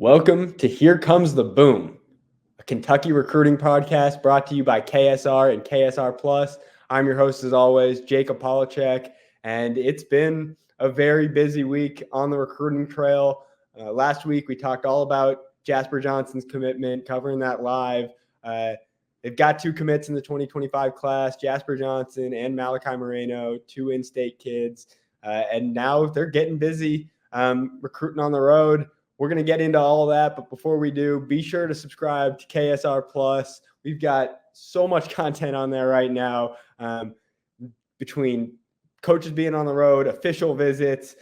Welcome to Here Comes the Boom, a Kentucky recruiting podcast brought to you by KSR and KSR Plus. I'm your host, as always, Jacob Polachek, and it's been a very busy week on the recruiting trail. Last week, we talked all about Jasper Johnson's commitment, covering that live. They've got two commits in the 2025 class, Jasper Johnson and Malachi Moreno, two in-state kids, and now they're getting busy recruiting on the road. We're going to get into all of that, but before we do, be sure to subscribe to KSR Plus. We've got so much content on there right now, between coaches being on the road, official visits,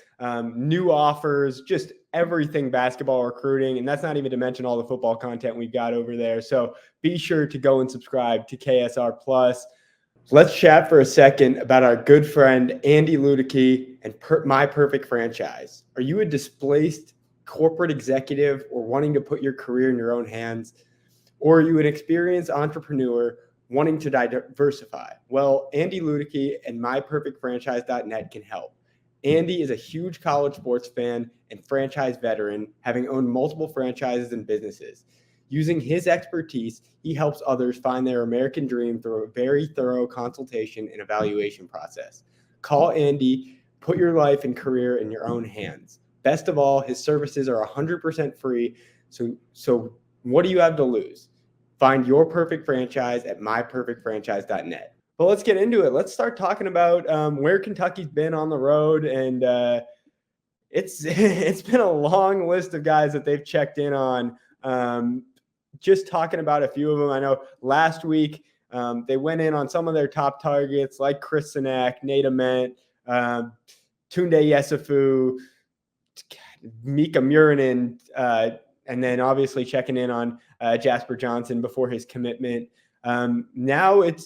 new offers, just everything basketball recruiting. And that's not even to mention all the football content we've got over there. So be sure to go and subscribe to KSR Plus. Let's chat for a second about our good friend, Andy Ludicky and My Perfect Franchise. Are you a displaced corporate executive or wanting to put your career in your own hands? Or are you an experienced entrepreneur wanting to diversify? Well, Andy Ludicky and MyPerfectFranchise.net can help. Andy is a huge college sports fan and franchise veteran, having owned multiple franchises and businesses. Using his expertise, he helps others find their American dream through a very thorough consultation and evaluation process. Call Andy, put your life and career in your own hands. Best of all, his services are 100% free. So what do you have to lose? Find your perfect franchise at myperfectfranchise.net. But let's get into it. Let's start talking about where Kentucky's been on the road. And it's been a long list of guys that they've checked in on. Just talking about a few of them. I know last week they went in on some of their top targets like Chris Sinak, Nate Ament, Tunde Yesufu, Mika Murinen, and then obviously checking in on Jasper Johnson before his commitment. Now it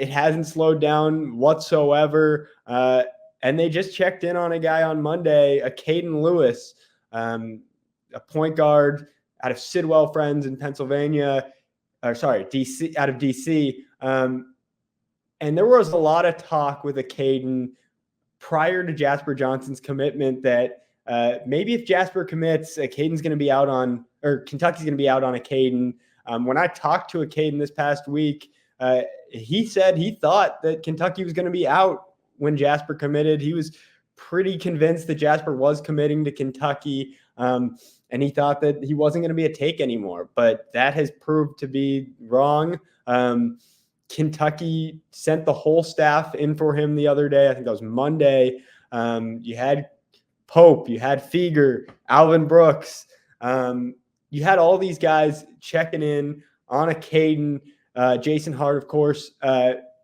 hasn't slowed down whatsoever. And they just checked in on a guy on Monday, a Caden Lewis, a point guard out of Sidwell Friends in Pennsylvania, DC, out of DC. And there was a lot of talk with a Caden prior to Jasper Johnson's commitment that maybe if Jasper commits, Caden's going to be out on, or Kentucky's going to be out on a Caden. When I talked to a Caden this past week, he said he thought that Kentucky was going to be out when Jasper committed. He was pretty convinced that Jasper was committing to Kentucky, and he thought that he wasn't going to be a take anymore. But that has proved to be wrong. Kentucky sent the whole staff in for him the other day. I think that was Monday. You had Pope, you had Feger, Alvin Brooks. You had all these guys checking in on a Caden, Jason Hart, of course,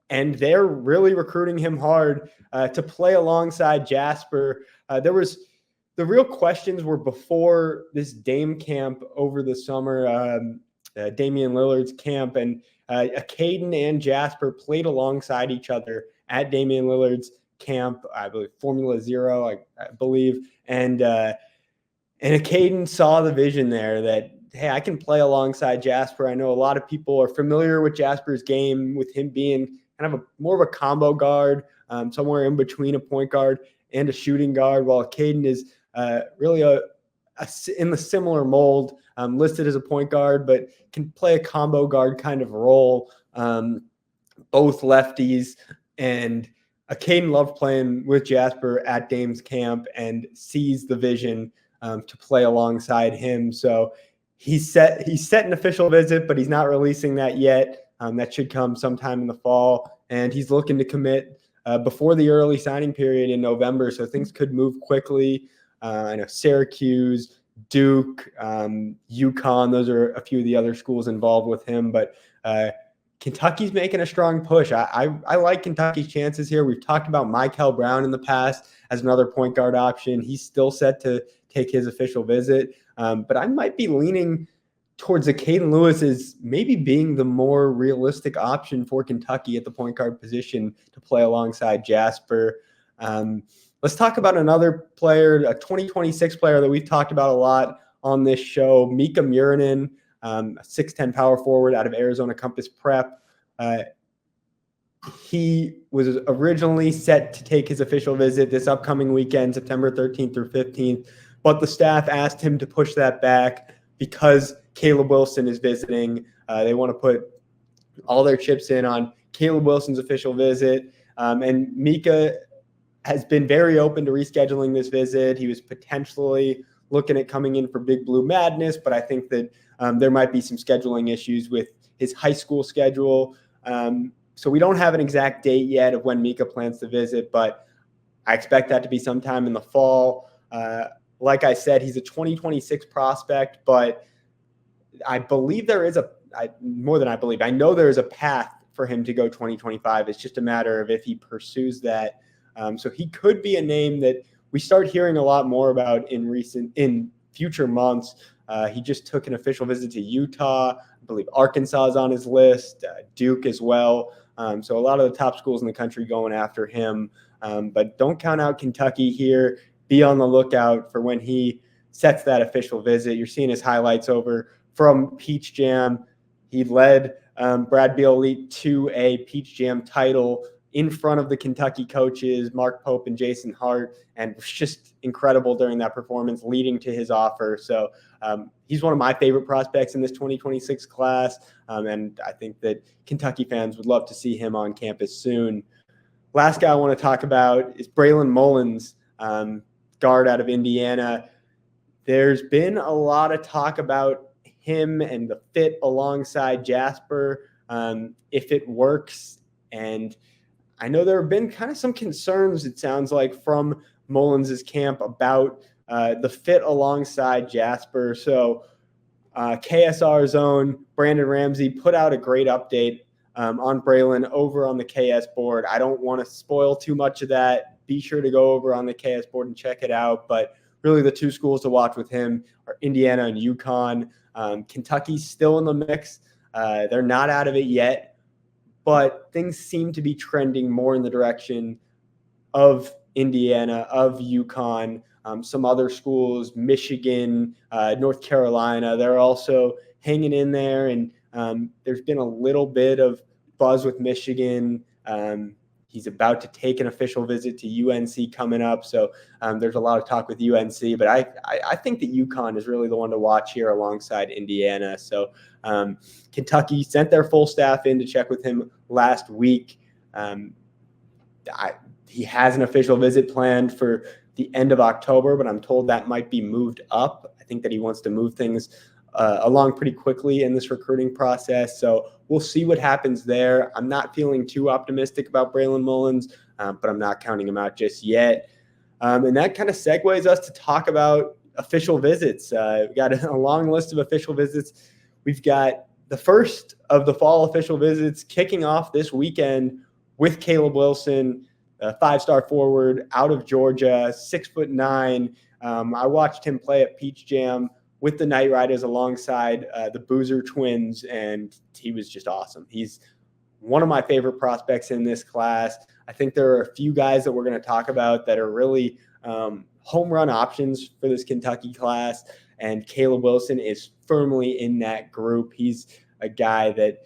and they're really recruiting him hard to play alongside Jasper. The real questions were before this Dame camp over the summer, Damian Lillard's camp, and Caden and Jasper played alongside each other at Damian Lillard's camp, I believe Formula Zero, I believe, and Caden saw the vision there that, hey, I can play alongside Jasper. I know a lot of people are familiar with Jasper's game, with him being kind of more of a combo guard, somewhere in between a point guard and a shooting guard, while Caden is really in the similar mold, listed as a point guard, but can play a combo guard kind of role, both lefties. And Caden loved playing with Jasper at Dame's camp and sees the vision to play alongside him. So he's set an official visit, but he's not releasing that yet. That should come sometime in the fall. And he's looking to commit before the early signing period in November. So things could move quickly. I know Syracuse, Duke, UConn, those are a few of the other schools involved with him. But Kentucky's making a strong push. I like Kentucky's chances here. We've talked about Michael Brown in the past as another point guard option. He's still set to take his official visit. But I might be leaning towards the Caden Lewis as maybe being the more realistic option for Kentucky at the point guard position to play alongside Jasper. Let's talk about another player, a 2026 player that we've talked about a lot on this show, Mika Murinen, a 6'10" power forward out of Arizona Compass Prep. He was originally set to take his official visit this upcoming weekend, September 13th through 15th, but the staff asked him to push that back because Caleb Wilson is visiting, they want to put all their chips in on Caleb Wilson's official visit. And Mika has been very open to rescheduling this visit. He was potentially looking at coming in for Big Blue Madness, but I think that there might be some scheduling issues with his high school schedule. So we don't have an exact date yet of when Mika plans to visit, but I expect that to be sometime in the fall. Like I said, he's a 2026 prospect, but I believe there is more than I believe. I know there is a path for him to go 2025. It's just a matter of if he pursues that. So he could be a name that we start hearing a lot more about in future months. He just took an official visit to Utah. I believe Arkansas is on his list, Duke as well. So a lot of the top schools in the country going after him. But don't count out Kentucky here. Be on the lookout for when he sets that official visit. You're seeing his highlights over from Peach Jam. He led Brad Beal Elite to a Peach Jam title in front of the Kentucky coaches, Mark Pope and Jason Hart, and was just incredible during that performance, leading to his offer. So he's one of my favorite prospects in this 2026 class, and I think that Kentucky fans would love to see him on campus soon. Last guy I want to talk about is Braylon Mullins, guard out of Indiana. There's been a lot of talk about him and the fit alongside Jasper, if it works. And I know there have been kind of some concerns, it sounds like, from Mullins' camp about the fit alongside Jasper. So KSR's own Brandon Ramsey put out a great update on Braylon over on the KS board. I don't want to spoil too much of that. Be sure to go over on the KS board and check it out. But really the two schools to watch with him are Indiana and UConn. Kentucky's still in the mix. They're not out of it yet, but things seem to be trending more in the direction of Indiana, of UConn, some other schools, Michigan, North Carolina. They're also hanging in there, and there's been a little bit of buzz with Michigan. He's about to take an official visit to UNC coming up. So there's a lot of talk with UNC, but I think that UConn is really the one to watch here alongside Indiana. So Kentucky sent their full staff in to check with him last week. He has an official visit planned for the end of October, but I'm told that might be moved up. I think that he wants to move things along pretty quickly in this recruiting process. So we'll see what happens there. I'm not feeling too optimistic about Braylon Mullins, but I'm not counting him out just yet. And that kind of segues us to talk about official visits. We've got a long list of official visits. We've got the first of the fall official visits kicking off this weekend with Caleb Wilson, a five-star forward out of Georgia, 6'9". I watched him play at Peach Jam with the Knight Riders alongside the Boozer twins, and he was just awesome. He's one of my favorite prospects in this class. I think there are a few guys that we're going to talk about that are really home run options for this Kentucky class, and Caleb Wilson is firmly in that group. He's a guy that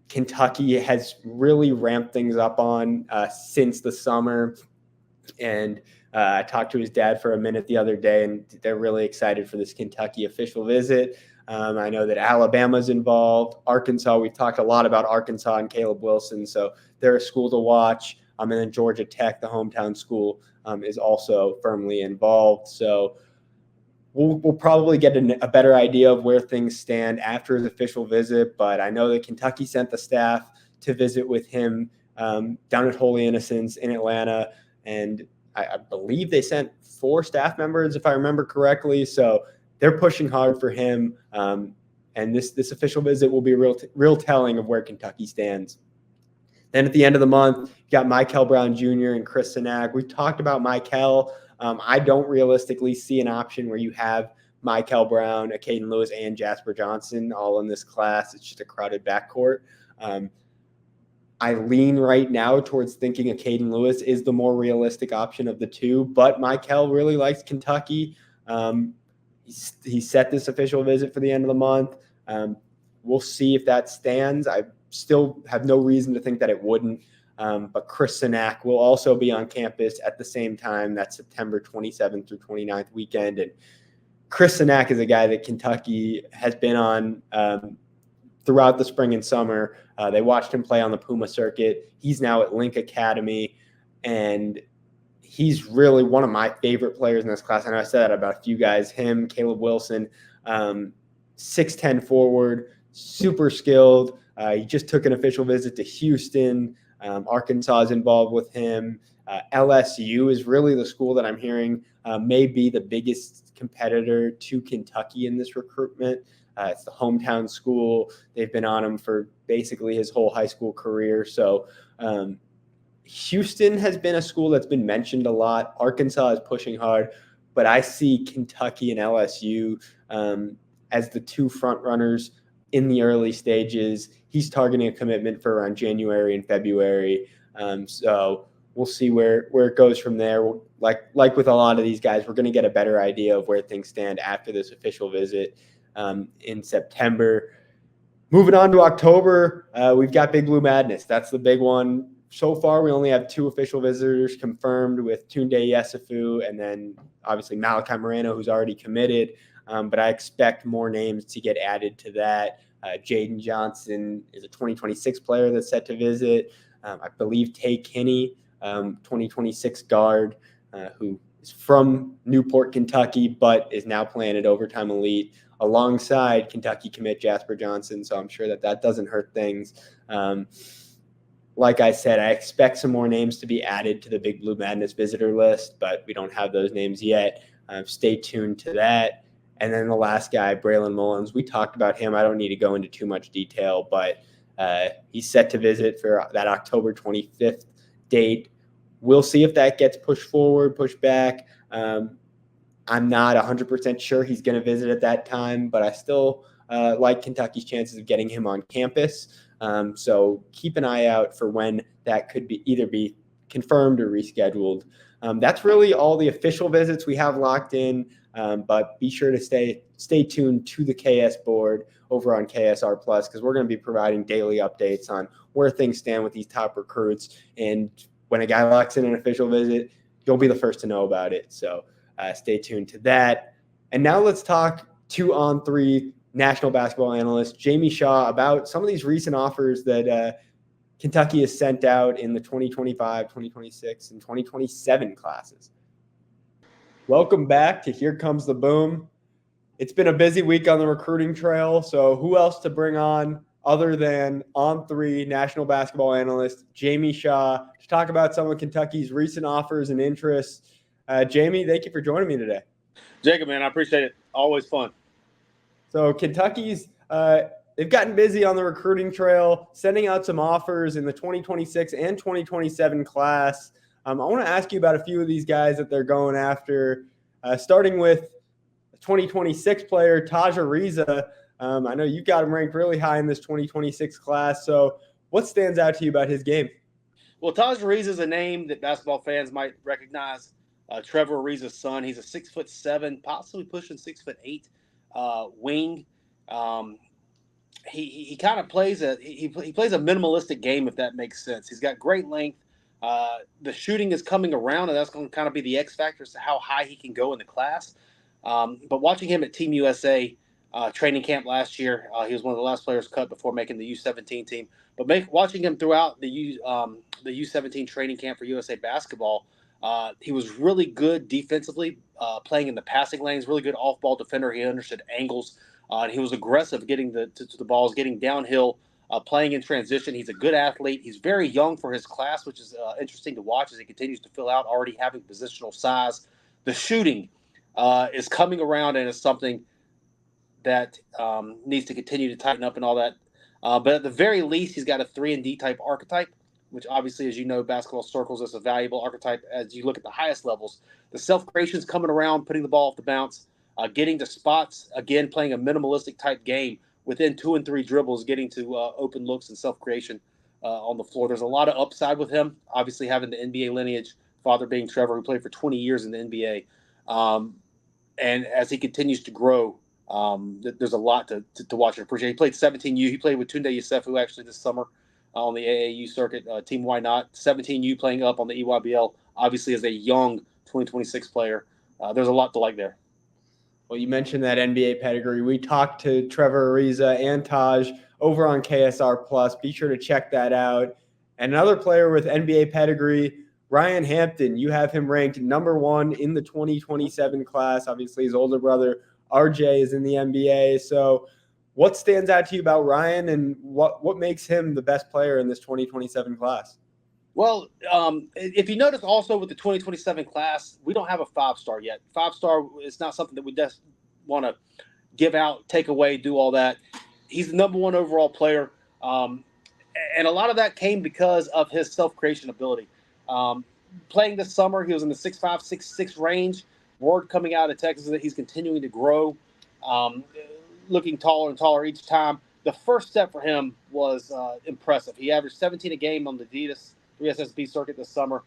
Kentucky has really ramped things up on since the summer, and I talked to his dad for a minute the other day, and they're really excited for this Kentucky official visit. I know that Alabama's involved. Arkansas, we've talked a lot about Arkansas and Caleb Wilson, so they're a school to watch. And then Georgia Tech, the hometown school, is also firmly involved. So we'll probably get a better idea of where things stand after his official visit. But I know that Kentucky sent the staff to visit with him down at Holy Innocents in Atlanta, and I believe they sent 4 staff members, if I remember correctly. So they're pushing hard for him. And this official visit will be real telling of where Kentucky stands. Then at the end of the month, you got Michael Brown Jr. and Chris Sinak. We've talked about Michael. I don't realistically see an option where you have Michael Brown, Caden Lewis, and Jasper Johnson all in this class. It's just a crowded backcourt. I lean right now towards thinking Caden Lewis is the more realistic option of the two, but Michael really likes Kentucky. He set this official visit for the end of the month. We'll see if that stands. I still have no reason to think that it wouldn't. But Chris Sinak will also be on campus at the same time. That's September 27th through 29th weekend. And Chris Sinak is a guy that Kentucky has been on throughout the spring and summer. They watched him play on the Puma circuit. He's now at Link Academy, and he's really one of my favorite players in this class. I know I said that about a few guys, him, Caleb Wilson, 6'10" forward, super skilled. He just took an official visit to Houston. Arkansas is involved with him. LSU is really the school that I'm hearing may be the biggest competitor to Kentucky in this recruitment. It's the hometown school. They've been on him for basically his whole high school career. So Houston has been a school that's been mentioned a lot. Arkansas is pushing hard, but I see Kentucky and LSU as the two front runners in the early stages. He's targeting a commitment for around January and February. So we'll see where it goes from there. Like with a lot of these guys, we're going to get a better idea of where things stand after this official visit in September. Moving on to October, we've got Big Blue Madness. That's the big one. So far, we only have 2 official visitors confirmed with Tunde Yesufu and then obviously Malachi Moreno, who's already committed. But I expect more names to get added to that. Jaden Johnson is a 2026 player that's set to visit. I believe Tay Kinney, 2026 guard, who is from Newport, Kentucky, but is now playing at Overtime Elite alongside Kentucky commit Jasper Johnson. So I'm sure that doesn't hurt things. Like I said, I expect some more names to be added to the Big Blue Madness visitor list, but we don't have those names yet. Stay tuned to that. And then the last guy, Braylon Mullins, we talked about him. I don't need to go into too much detail, but he's set to visit for that October 25th date. We'll see if that gets pushed forward, pushed back. I'm not 100% sure he's going to visit at that time, but I still like Kentucky's chances of getting him on campus. So keep an eye out for when that could be either be confirmed or rescheduled. That's really all the official visits we have locked in, but be sure to stay tuned to the KS board over on KSR Plus, because we're going to be providing daily updates on where things stand with these top recruits. And when a guy locks in an official visit, you'll be the first to know about it. So stay tuned to that. And now let's talk 2-on-3 national basketball analyst Jamie Shaw about some of these recent offers that Kentucky has sent out in the 2025, 2026, and 2027 classes. Welcome back to Here Comes the Boom. It's been a busy week on the recruiting trail, so who else to bring on other than On3 national basketball analyst Jamie Shaw to talk about some of Kentucky's recent offers and interests. Jamie, thank you for joining me today. Jacob, man, I appreciate it. Always fun. So Kentucky's they've gotten busy on the recruiting trail, sending out some offers in the 2026 and 2027 class. I want to ask you about a few of these guys that they're going after, starting with 2026 player Taj Ariza. I know you got him ranked really high in this 2026 class. So what stands out to you about his game? Well, Taj Ariza is a name that basketball fans might recognize. Trevor Ariza's son. He's a 6'7", possibly pushing 6'8" wing. He kind of plays he plays a minimalistic game, if that makes sense. He's got great length. The shooting is coming around, and that's going to kind of be the X factor as to how high he can go in the class. But watching him at Team USA training camp last year, he was one of the last players cut before making the U17 team. But watching him throughout the U17 training camp for USA basketball, he was really good defensively, playing in the passing lanes, really good off-ball defender. He understood angles, and he was aggressive getting to the balls, getting downhill, playing in transition. He's a good athlete. He's very young for his class, which is interesting to watch as he continues to fill out, already having positional size. The shooting is coming around, and it's something that needs to continue to tighten up and all that. But at the very least, he's got a 3-and-D type archetype, which obviously, as you know, basketball circles is a valuable archetype as you look at the highest levels. The self-creation is coming around, putting the ball off the bounce, getting to spots, again, playing a minimalistic type game within 2 and 3 dribbles, getting to open looks and self-creation on the floor. There's a lot of upside with him, obviously having the NBA lineage, father being Trevor, who played for 20 years in the NBA. And as he continues to grow, there's a lot to watch and appreciate. He played 17U. He played with Tunde Yesufu actually this summer on the AAU circuit, Team Why Not. 17U playing up on the EYBL, obviously as a young 2026 player. There's a lot to like there. Well, you mentioned that NBA pedigree. We talked to Trevor Ariza and Taj over on KSR Plus. Be sure to check that out. And another player with NBA pedigree, Ryan Hampton. You have him ranked number 1 in the 2027 class. Obviously, his older brother RJ is in the NBA. So, what stands out to you about Ryan, and what makes him the best player in this 2027 class? Well, if you notice also with the 2027 class, we don't have a 5-star yet. 5-star is not something that we just want to give out, take away, do all that. He's the number 1 overall player. And a lot of that came because of his self-creation ability. Playing this summer, he was in the 6'5", 6'6" range. Word coming out of Texas that he's continuing to grow, looking taller and taller each time. The first step for him was impressive. He averaged 17 a game on the Adidas 3SSB circuit this summer,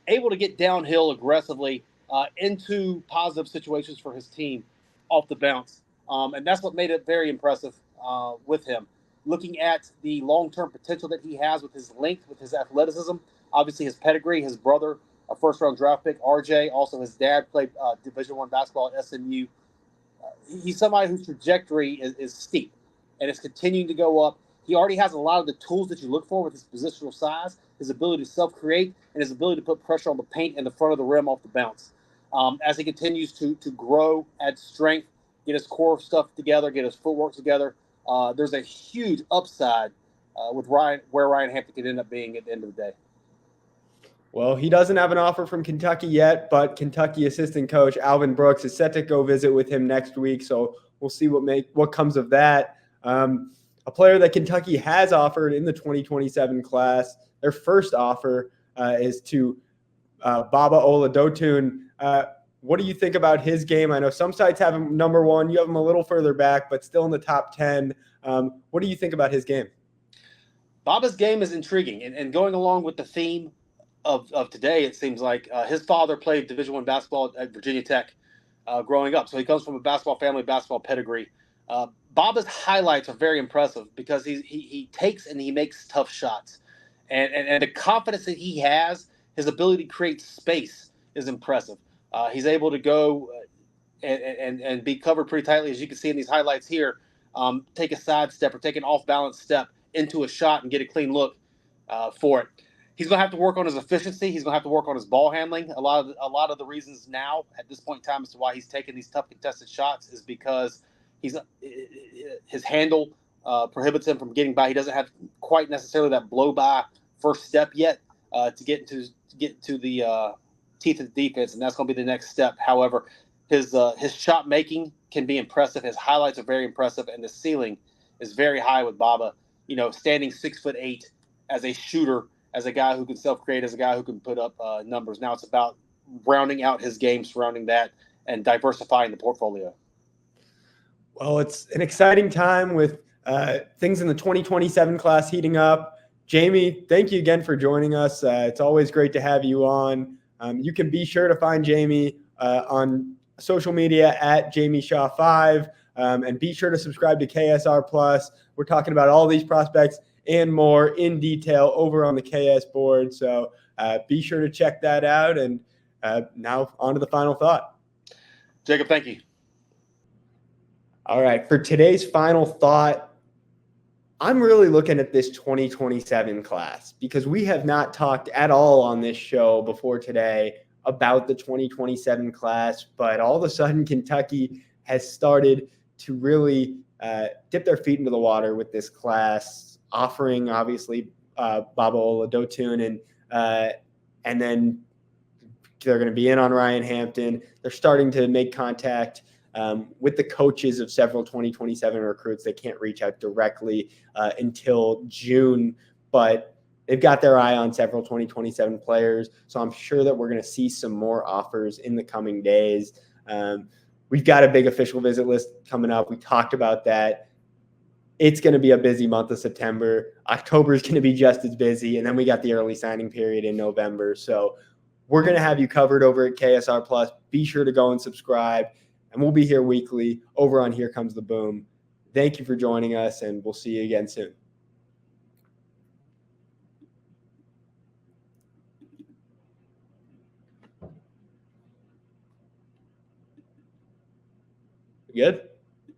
able to get downhill aggressively into positive situations for his team off the bounce. And that's what made it very impressive with him. Looking at the long-term potential that he has with his length, with his athleticism, obviously his pedigree, his brother, a first-round draft pick, RJ, also his dad played Division I basketball at SMU. He's somebody whose trajectory is steep, and it's continuing to go up. He already has a lot of the tools that you look for with his positional size, his ability to self-create, and his ability to put pressure on the paint and the front of the rim off the bounce. As he continues to grow, add strength, get his core stuff together, get his footwork together, there's a huge upside with where Ryan Hampton could end up being at the end of the day. Well, he doesn't have an offer from Kentucky yet, but Kentucky assistant coach Alvin Brooks is set to go visit with him next week. So we'll see what comes of that. A player that Kentucky has offered in the 2027 class, their first offer is to Baba Oladotun. What do you think about his game? I know some sites have him number 1. You have him a little further back, but still in the top 10. What do you think about his game? Baba's game is intriguing, and going along with the theme of today, it seems like his father played Division I basketball at Virginia Tech growing up. So he comes from a basketball family, basketball pedigree. Baba's highlights are very impressive because he takes and he makes tough shots. And the confidence that he has, his ability to create space is impressive. He's able to go and be covered pretty tightly, as you can see in these highlights here, take a side step or take an off-balance step into a shot and get a clean look for it. He's going to have to work on his efficiency. He's going to have to work on his ball handling. A lot of the reasons now at this point in time as to why he's taking these tough contested shots is because his handle prohibits him from getting by. He doesn't have quite necessarily that blow by first step yet to get to the teeth of the defense, and that's going to be the next step. However, his shot making can be impressive. His highlights are very impressive, and the ceiling is very high with Baba. Standing 6'8" as a shooter, as a guy who can self-create, as a guy who can put up numbers. Now it's about rounding out his game surrounding that and diversifying the portfolio. Well, it's an exciting time with things in the 2027 class heating up. Jamie, thank you again for joining us. It's always great to have you on. You can be sure to find Jamie on social media at Jamie Shaw 5, and be sure to subscribe to KSR Plus. We're talking about all these prospects and more in detail over on the KS board. So be sure to check that out. And now on to the final thought. Jacob, thank you. All right. For today's final thought, I'm really looking at this 2027 class because we have not talked at all on this show before today about the 2027 class, but all of a sudden Kentucky has started to really dip their feet into the water with this class, offering obviously Baba Oladotun and then they're going to be in on Ryan Hampton. They're starting to make contact with the coaches of several 2027 recruits. They can't reach out directly until June, but they've got their eye on several 2027 players. So I'm sure that we're going to see some more offers in the coming days. We've got a big official visit list coming up. We talked about that. It's going to be a busy month of September. October is going to be just as busy. And then we got the early signing period in November. So we're going to have you covered over at KSR Plus. Be sure to go and subscribe. And we'll be here weekly over on Here Comes the Boom. Thank you for joining us, and we'll see you again soon. Good.